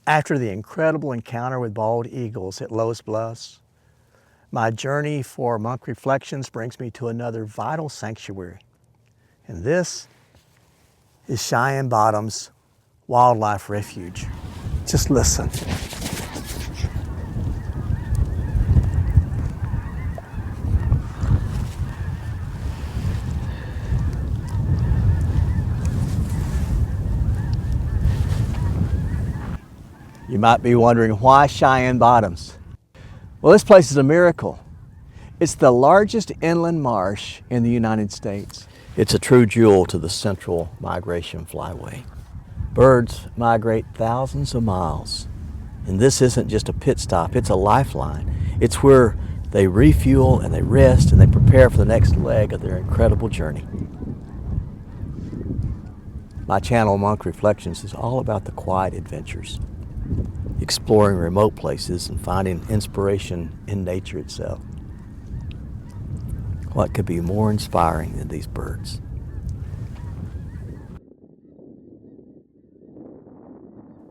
After the incredible encounter with bald eagles at Lowe's Bluffs, my journey for monk reflections brings me to another vital sanctuary. And this is Cheyenne Bottoms Wildlife Refuge. Just listen. You might be wondering, why Cheyenne Bottoms? Well, this place is a miracle. It's the largest inland marsh in the United States. It's a true jewel to the Central Migration Flyway. Birds migrate thousands of miles, and this isn't just a pit stop, it's a lifeline. It's where they refuel and they rest and they prepare for the next leg of their incredible journey. My channel, Monk Reflections, is all about the quiet adventures, exploring remote places and finding inspiration in nature itself. What could be more inspiring than these birds?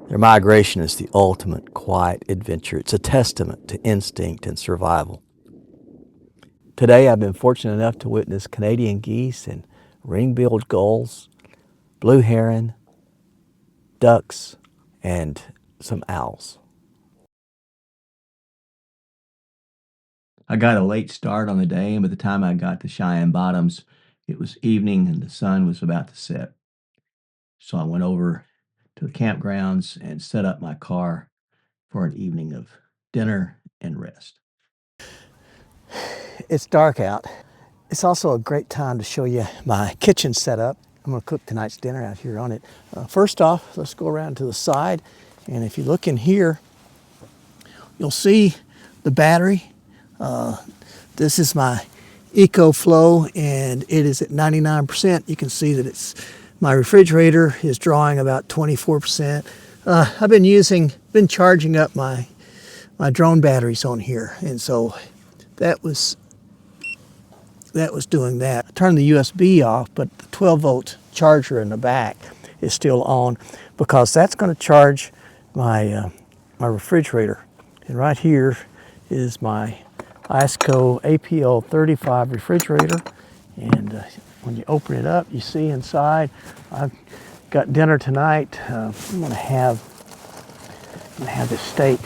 Their migration is the ultimate quiet adventure. It's a testament to instinct and survival. Today I've been fortunate enough to witness Canadian geese and ring-billed gulls, blue heron, ducks, and some owls. I got a late start on the day, and by the time I got to Cheyenne Bottoms, it was evening and the sun was about to set. So I went over to the campgrounds and set up my car for an evening of dinner and rest. It's dark out. It's also a great time to show you my kitchen setup. I'm going to cook tonight's dinner out here on it. First off, let's go around to the side, and if you look in here, you'll see the battery. This is my EcoFlow, and it is at 99%. You can see that my refrigerator is drawing about 24%. I've been charging up my drone batteries on here, and so that was doing that. I turned the USB off, but the 12-volt charger in the back is still on because that's going to charge my refrigerator. And right here is my ISCO APL 35 refrigerator, and when you open it up, you see inside I've got dinner tonight. I'm gonna have this steak.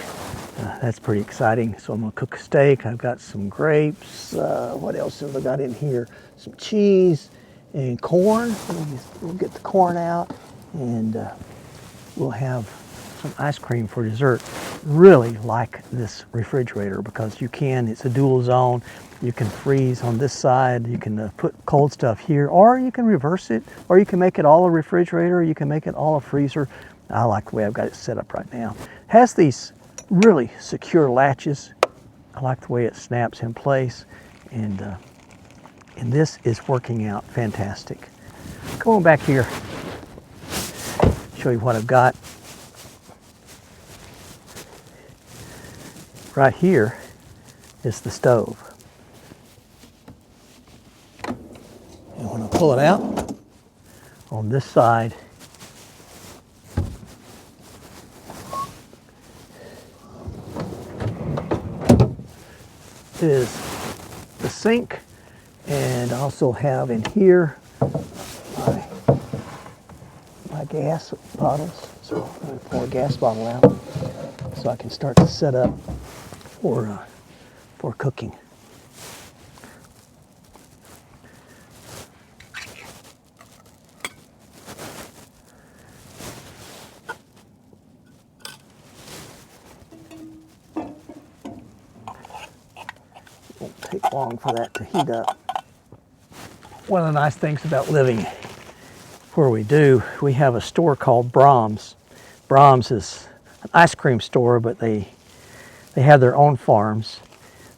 That's pretty exciting. So I'm gonna cook a steak. I've got some grapes. What else have I got in here? Some cheese and corn. We'll get the corn out, and we'll have some ice cream for dessert. Really like this refrigerator because it's a dual zone. You can freeze on this side, you can put cold stuff here, or you can reverse it, or you can make it all a refrigerator, or you can make it all a freezer. I like the way I've got it set up right now. It has these really secure latches. I like the way it snaps in place, and this is working out fantastic. Come on back here, show you what I've got. Right here is the stove. And when I pull it out, on this side is the sink, and I also have in here my gas bottles. So I'm going to pour a gas bottle out so I can start to set up for cooking. Won't take long for that to heat up. One of the nice things about living where we do, we have a store called Brahms. Brahms is an ice cream store, but they have their own farms.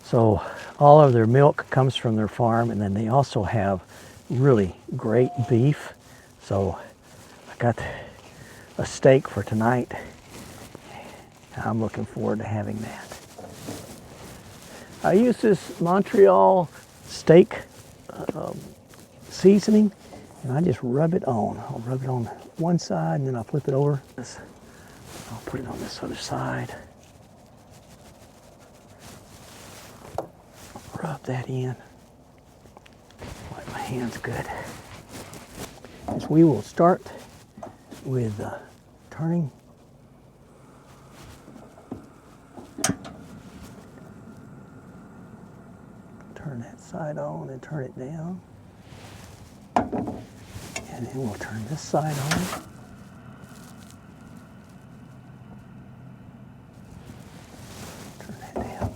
So all of their milk comes from their farm, and then they also have really great beef. So I got a steak for tonight. I'm looking forward to having that. I use this Montreal steak seasoning, and I just rub it on. I'll rub it on one side, and then I'll flip it over. I'll put it on this other side. Rub that in. Wipe my hands good. As we will start with turning. Turn that side on and turn it down. And then we'll turn this side on. Turn that down.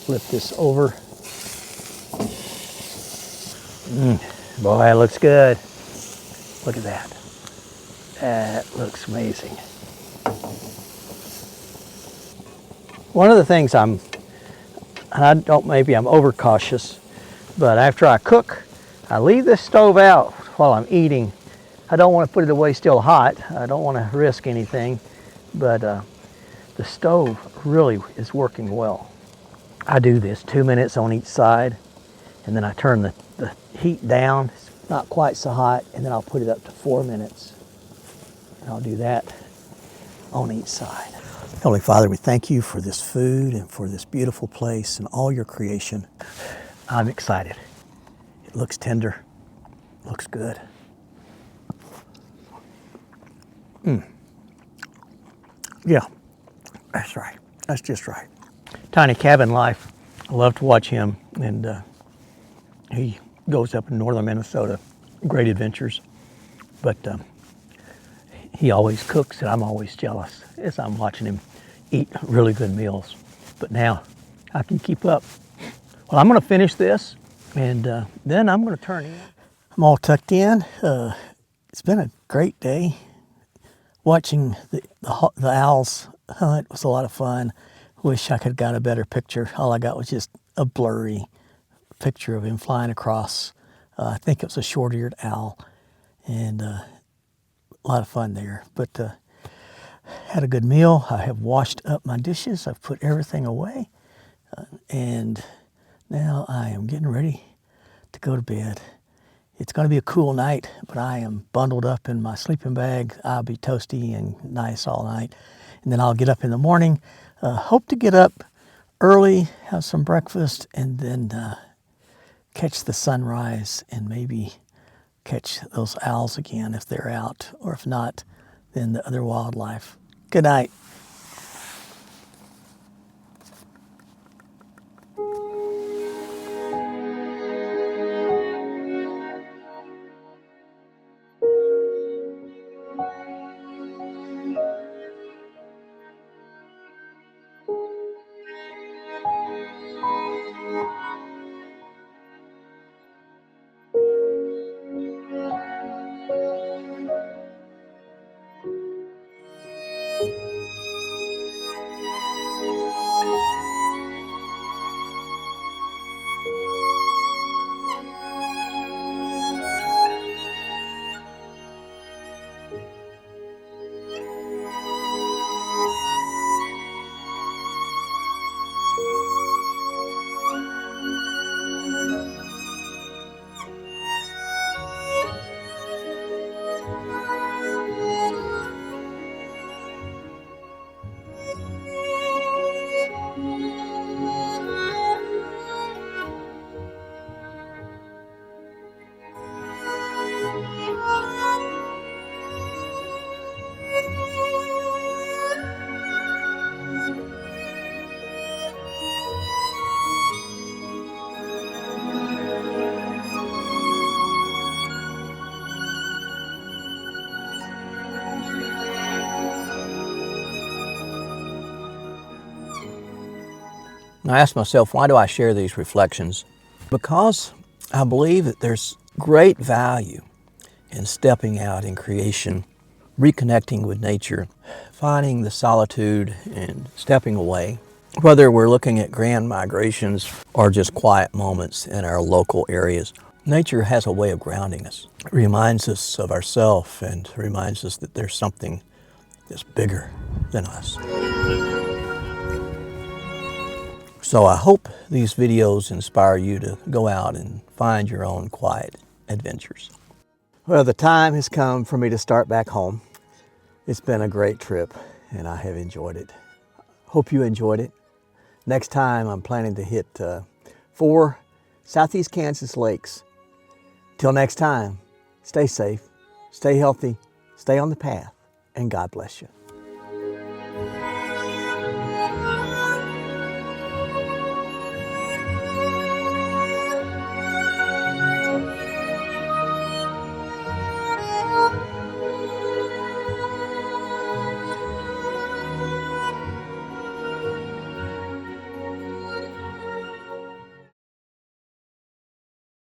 Flip this over. Boy, it looks good. Look at that. That looks amazing. One of the things maybe I'm overcautious, but after I cook, I leave this stove out while I'm eating. I don't want to put it away still hot. I don't want to risk anything, but the stove really is working well. I do this 2 minutes on each side, and then I turn the heat down. It's not quite so hot, and then I'll put it up to 4 minutes. And I'll do that on each side. Holy Father, we thank you for this food and for this beautiful place and all your creation. I'm excited. It looks tender, looks good. Yeah, that's right. That's just right. Tiny Cabin Life. I love to watch him, and he goes up in northern Minnesota, great adventures, but he always cooks, and I'm always jealous as I'm watching him eat really good meals. But now I can keep up. Well, I'm going to finish this, and then I'm going to turn in. I'm all tucked in. It's been a great day. Watching the owls hunt was a lot of fun. Wish I could have got a better picture. All I got was just a blurry picture of him flying across. I think it was a short-eared owl, and a lot of fun there. But had a good meal. I have washed up my dishes. I've put everything away, and now I am getting ready to go to bed. It's going to be a cool night, but I am bundled up in my sleeping bag. I'll be toasty and nice all night, and then I'll get up in the morning. Hope to get up early, have some breakfast, and then catch the sunrise and maybe catch those owls again if they're out, or if not, then the other wildlife. Good night. I asked myself, why do I share these reflections? Because I believe that there's great value in stepping out in creation reconnecting with nature, finding the solitude and stepping away. Whether we're looking at grand migrations or just quiet moments in our local areas, nature has a way of grounding us. It reminds us of ourselves and reminds us that there's something that's bigger than us. So I hope these videos inspire you to go out and find your own quiet adventures. Well, the time has come for me to start back home. It's been a great trip and I have enjoyed it. Hope you enjoyed it. Next time I'm planning to hit 4 Southeast Kansas lakes. Till next time, stay safe, stay healthy, stay on the path, and God bless you.